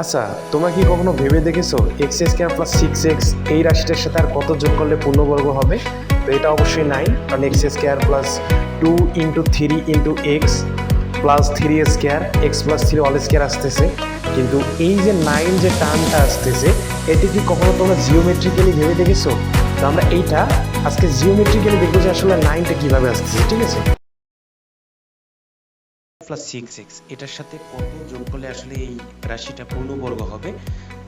আচ্ছা, তোমরা কি কখনো ভেবে দেখেছো এক্স স্কোয়ার প্লাস 6x এই রাশিটার সাথে আর কত যোগ করলে পূর্ণবর্গ হবে? তো এটা অবশ্যই 9, কারণ x square plus 2 × 3 × x plus 3 square x plus 3 all square আসতেছে। কিন্তু এই যে 9 যে টার্মটা আসতেছে, এটি কি কখনো তোমরা জিওমেট্রিক্যালি ভেবে দেখেছো? তো আমরা এইটা আজকে জিওমেট্রিক্যালি দেখবো যে আসলে 9টা কিভাবে আসতেছে, ঠিক আছে? প্লাস 6x এটার সাথে কত যোগ করলে আসলে এই রাশিটা পূর্ণবর্গ হবে?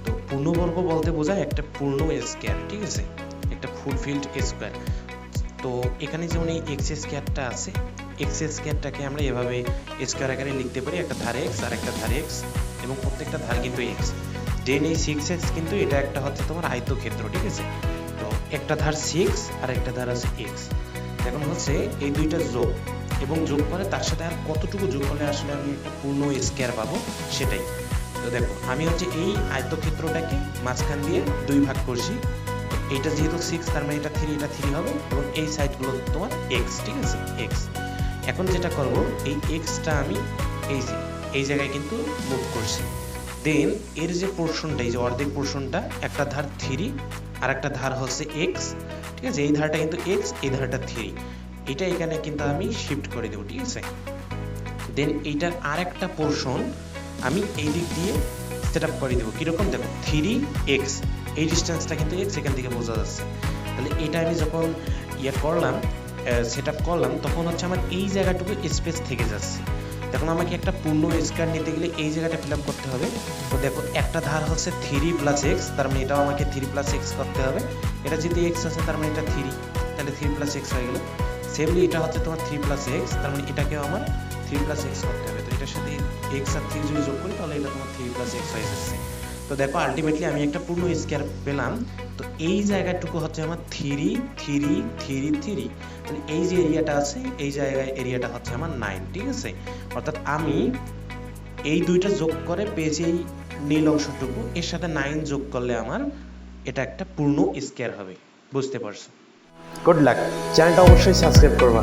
তো পূর্ণবর্গ বলতে বোঝায় একটা পূর্ণ স্কয়ার, ঠিক আছে, একটা ফুলফিলড স্কয়ার। তো এখানে যেমন এই এক্স স্কয়ারটা আছে, এক্স স্কয়ারটাকে আমরা এভাবে স্কয়ার আকারে লিখতে পারি, একটা ধারে এক্স আর একটা ধারে এক্স, এবং প্রত্যেকটা ধার কিন্তু এক্স। দেন এই 6x কিন্তু এটা একটা হচ্ছে তোমার আয়তক্ষেত্র, ঠিক আছে। তো একটা ধার 6 আর একটা ধার আছে এক্স। এখন হচ্ছে এই দুইটা যোগ এবং যোগ করে তার সাথে আর কতটুকু যোগ করলে আসলে আমি একটা পূর্ণ স্কয়ার পাবো সেটাই। তো দেখো আমি হচ্ছে এই আয়তক্ষেত্রটাকে মাঝখান দিয়ে 2 ভাগ করছি। এইটা যেহেতু 6 তার মানে এটা 3, এটা 3 হবে, এবং এই সাইডগুলো তোমার x, ঠিক আছে, x। এখন যেটা করব, এই xটা আমি এই যে এই জায়গায় কিন্তু মুভ করছি। দেন এর যে পোর্শনটা, এই যে অর্ধেক পোর্শনটা, একটা ধার 3 আর একটা ধার হচ্ছে x, ঠিক আছে। এই ধারটা কিন্তু x, এই ধারটা 3, এটা এখানে কিন্তু আমি শিফট করে দেবো, ঠিক আছে। দেন এইটার আর একটা পোর্শন আমি এই দিক দিয়ে সেট আপ করে দেবো। কীরকম দেখো, 3x, এই ডিস্টেন্সটা কিন্তু x, এখান থেকে বোঝা যাচ্ছে। তাহলে এটা আমি যখন করলাম, সেট আপ করলাম, তখন হচ্ছে আমার এই জায়গাটুকু স্পেস থেকে যাচ্ছে। এখন আমাকে একটা পূর্ণ স্কয়ার নিতে গেলে এই জায়গাটা ফিল আপ করতে হবে। তো দেখো একটা ধার হচ্ছে 3 + x, তার মানে এটাও আমাকে 3 + x করতে হবে। এটা যদি x আছে তার মানে এটা 3, তাহলে 3 + x হয়ে গেল। সেমলি এটা হচ্ছে তোমার 3 + x, তার মানে এটাকেও আমার 3 + x করতে হবে। তো এটার সাথে x আর 3 যদি যোগ করি তাহলে এটা তোমার 3 + x হয়ে যাচ্ছে। তো দেখো আলটিমেটলি আমি একটা পূর্ণ স্কয়ার পেলাম। তো এই জায়গাটুকু হচ্ছে আমার 3 3 3 3, মানে এই যে এরিয়াটা আছে এই জায়গায় এরিয়াটা হচ্ছে আমার 9, ঠিক আছে। অর্থাৎ আমি এই দুইটা যোগ করে পেয়েছি এই নীল অংশটুকু, এর সাথে 9 যোগ করলে আমার এটা একটা পূর্ণ স্কয়ার হবে। বুঝতে পারছো? গুড লাক, চ্যানেলটা অবশ্যই সাবস্ক্রাইব করবা।